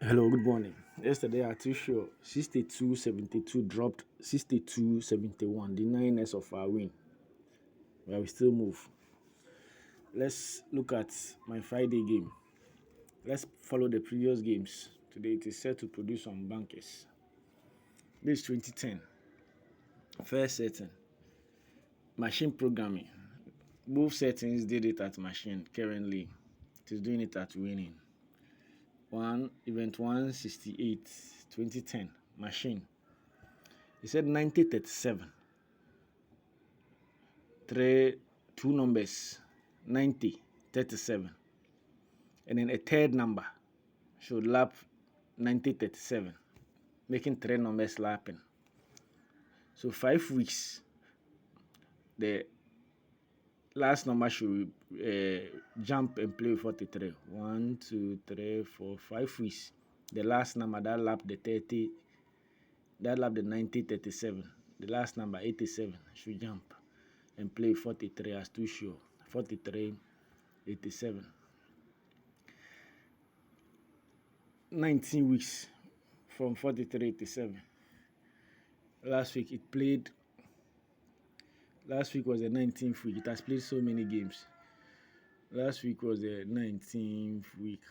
Hello, good morning. Yesterday at too sure 62-72 dropped 62-71, the 9s of our win. But we still move. Let's look at my Friday game. Let's follow the previous games. Today it is set to produce some bankers. This is 2010. First setting. Machine programming. Both settings did it at machine currently. It is doing it at winning. Event 168, 2010, machine. He said 90-37. Two numbers, 90-37. And then a third number should lap 90-37, making three numbers lapping. So 5 weeks, the last number should jump and play 43. 1, 2, 3, 4, 5 weeks. The last number that lapped the 30, that lapped the 90-37. The last number 87 should jump and play 43 as too sure. 43-87. 19 weeks from 43-87. Last week was the 19th week. It has played so many games. Last week was the 19th week.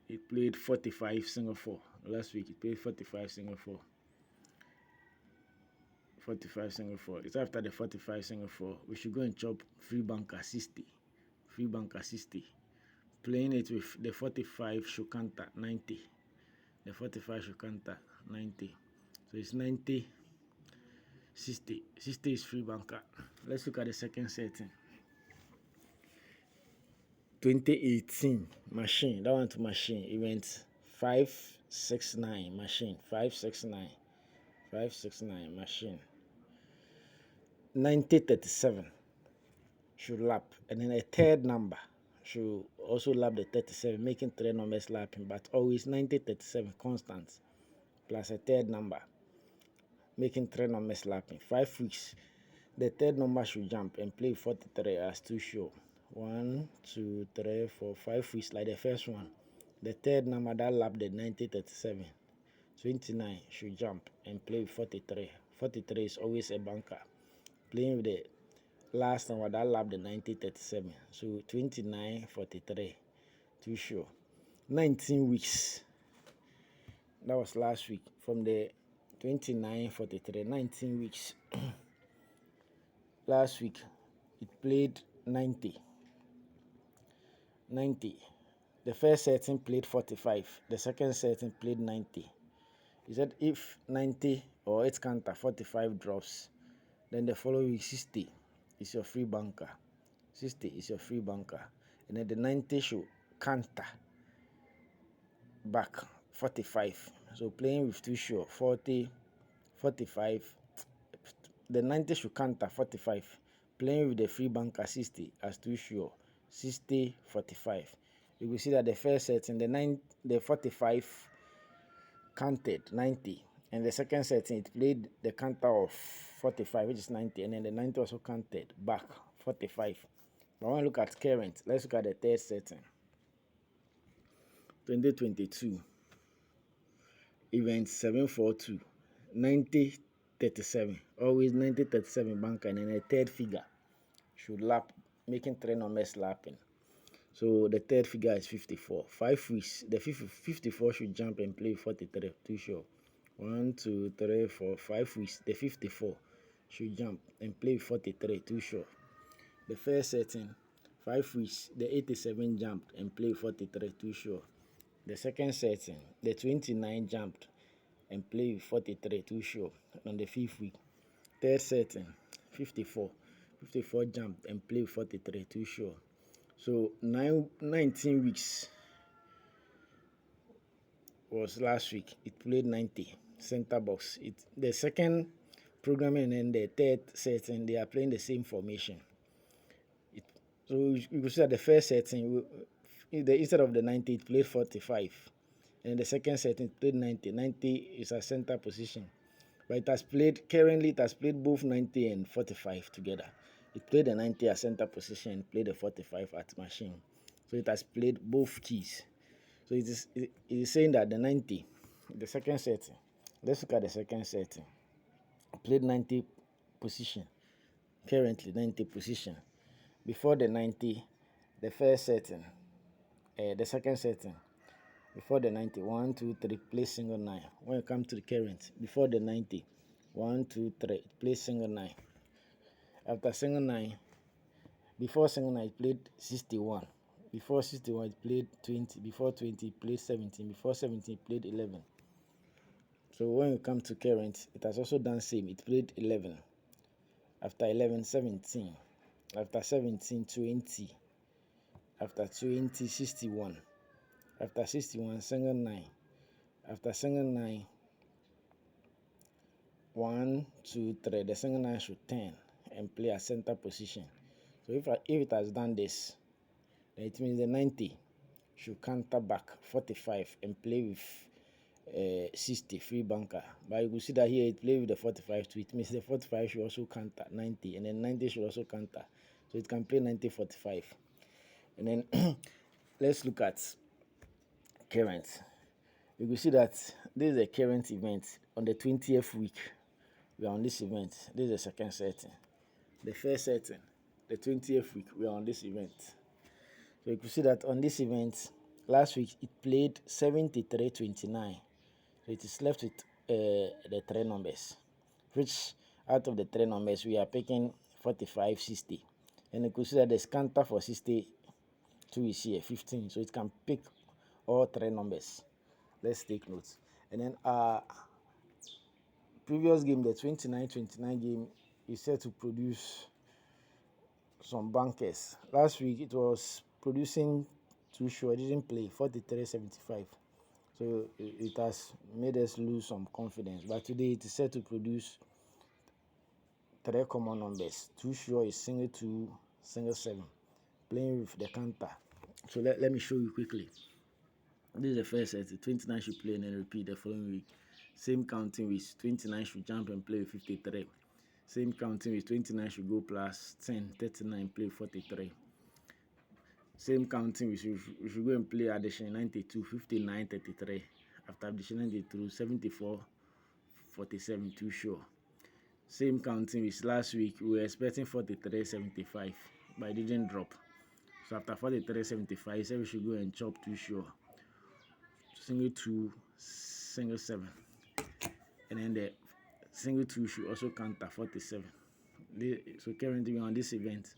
It played 45 single four. Last week it played 45 single four. 45 single four. It's after the 45 single four. We should go and chop free banker 60. Free banker 60. Playing it with the 45 should counter 90. The 45 should counter 90. So it's 90, 60. 60 is free banker. Let's look at the second setting. 2018 machine. That one to machine. Event 569 machine. 569. 569 machine. 90-37 should lap. And then a third number should also lap the 37, making three numbers lapping, but always 90-37 constant, plus a third number, making three numbers lapping. 5 weeks, the third number should jump and play 43 as too sure. 1, 2, 3, 4, 5 weeks, like the first one. The third number that lapped the 90-37, 29 should jump and play 43. 43 is always a banker. Playing with the last number that lapped the 90-37. So 29-43. Too sure. 19 weeks. That was last week. From the 29-43. 19 weeks. Last week it played 90. 90. The first setting played 45. The second setting played 90. He said if 90 or its counter 45 drops, then the following week 60 is your free banker. 60 is your free banker. And then the 90 should counter back 45. So playing with too sure 40, 45. The 90 should counter 45. Playing with the free banker 60 as too sure 60, 45. You will see that the first setting, the 45 counted 90. And the second setting, it played the counter of 45, which is 90. And then the 90 also counted back 45. But when we look at current, let's look at the third setting. 2022. Event 742. 90-37. Always 90-37 banker. And then a third figure should lap, making three numbers lapping. So the third figure is 54. 5 weeks. The 54 should jump and play 43. Too sure. 1, 2, 3, 4, 5 weeks. The 54 should jump and play 43. Too sure. The first setting, 5 weeks. The 87 jumped and played 43. Too sure. The second setting, the 29 jumped and played 43. Too sure. On the 5th week. Third setting, 54. 54 jumped and played 43. Too sure. So 19 weeks was last week. It played 90 center box. The second programming and the third setting, they are playing the same formation. So you could see that the first setting, instead of the 90, it played 45. And the second setting it played 90. 90 is a center position. But currently it has played both 90 and 45 together. It played the 90 at center position and played the 45 at machine. So it has played both keys. So it is saying that the 90, the second setting. Let's look at the second setting. Played 90 position. Currently 90 position. Before the 90, the first setting, the second setting. Before the 90, 1, 2, 3, play single 9. When you come to the current, before the 90, 1, 2, 3, play single 9. After single 9, before single 9, it played 61. Before 61, it played 20. Before 20, it played 17. Before 17, it played 11. So when you come to current, it has also done same. It played 11. After 11, 17. After 17, 20. After 20, 61. After 61, single 9. After single 9, 1, 2, 3. The single 9 should turn and play at center position. So if it has done this, then it means the 90 should counter back 45 and play with 60 free bunker. But you will see that here it plays with the 45 too. It means the 45 should also counter 90, and then 90 should also counter. So it can play 90 45. And then let's look at current. You will see that this is a current event on the 20th week. We are on this event. This is the second setting. The first setting, the 20th week, we are on this event. So you can see that on this event, last week it played 73-29. So it is left with the three numbers, which out of the three numbers we are picking 45, 60. And you can see that the counter for 62 is here, 15. So it can pick all three numbers. Let's take notes. And then previous game, the 29-29 game, is set to produce some bunkers. Last week it was producing too short. It didn't play 43-75. So it has made us lose some confidence. But today it is set to produce three common numbers. Too sure is single 2, single 7. Playing with the counter. So let me show you quickly. This is the first set. 29 should play and then repeat the following week. Same counting with 29 should jump and play with 53. Same counting with 29 should go plus 10, 39, play 43. Same counting with we should go and play addition 92, 59, 33. After addition 92, 74, 47, too sure. Same counting with last week, we were expecting 43, 75, but it didn't drop. So after 43, 75, he said we should go and chop too sure. Single 2, single 7. And then the single 2 should also counter 47. So currently on this event,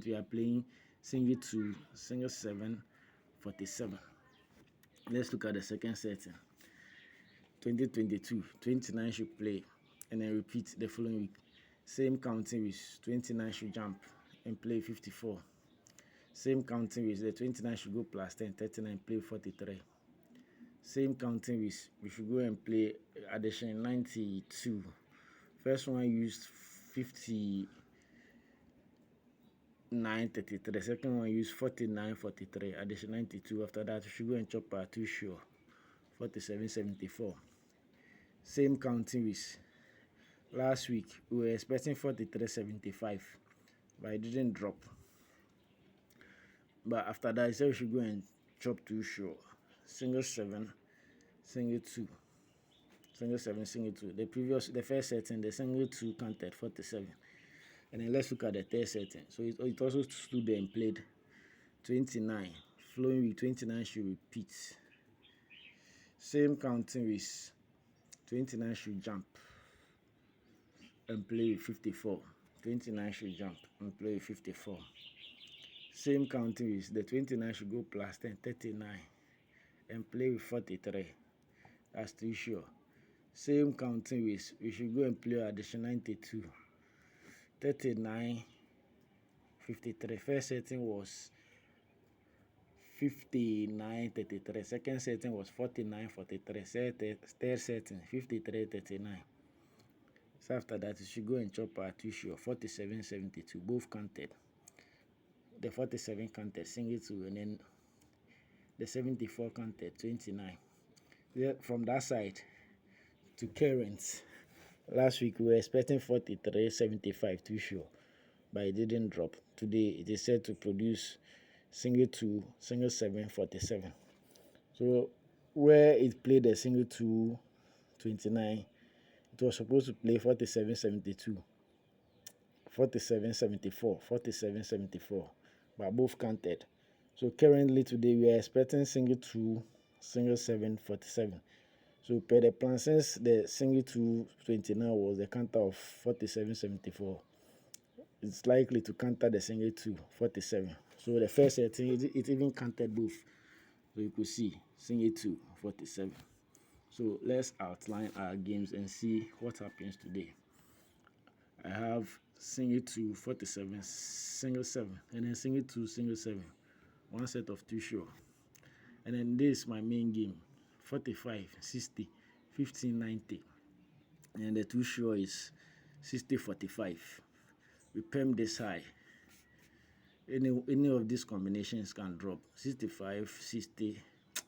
we are playing single 2, single 7, 47. Let's look at the second setting. 2022, 29 should play and then repeat the following week. Same counting with 29 should jump and play 54. Same counting with the 29 should go plus 10, 39, play 43. Same counting with we should go and play addition 92. First one used 59-33. Second one used 49-43. Addition 92. After that, we should go and chop our two sure 47-74. Same counting with last week. We were expecting 43-75, but it didn't drop. But after that, I said we should go and chop two sure. Single 7, single 2. Single 7, single 2. The first setting, the single 2 counted 47. And then let's look at the third setting. So it also stood there and played 29. Flowing with 29 should repeat. Same counting with 29 should jump and play with 54. 29 should jump and play with 54. Same counting with the 29 should go plus 10, 39 and play with 43. That's too sure. Same counting with we should go and play addition 92. 39, 53. First setting was 59-33. Second setting was 49-43. Third setting 53-39. So after that, you should go and chop our tissue 47-72. Both counted. The 47 counted single 2, and then the 74 counted 29. From that side to current. Last week we were expecting 43-75 too sure, but it didn't drop. Today it is set to produce single 2, single 7, 47. So where it played a single 229, it was supposed to play 4772, 4774, 4774, but both counted. So currently today we are expecting single 2, single 747. So per the plan, since the single 229 was the counter of 4774, it's likely to counter the single 247. So the first setting, it even counted both. So you could see single 247. So let's outline our games and see what happens today. I have single 247, single 7, and then single 2, single 7. One set of two show. And then this is my main game, 45, 60, 15, 90. And the two show is 60, 45. We perm this high. Any of these combinations can drop. 65, 60,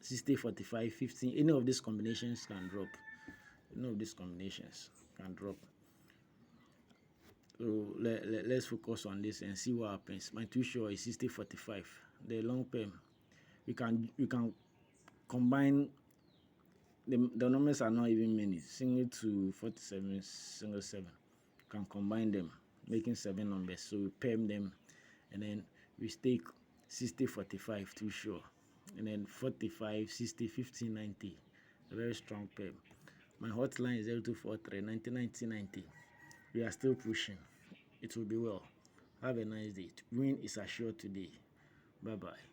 60, 45, 15. Any of these combinations can drop. Any of these combinations can drop. So let's focus on this and see what happens. My two show is 60, 45. The long perm, you can combine. The numbers are not even many. Single to 47, single 7. You can combine them, making 7 numbers. So we perm them, and then we stake 60, 45 too sure. And then 45, 60, 15, 90. A very strong perm. My hotline is 0243 90 90 90. We are still pushing. It will be well. Have a nice day. Win is assured today. Bye bye.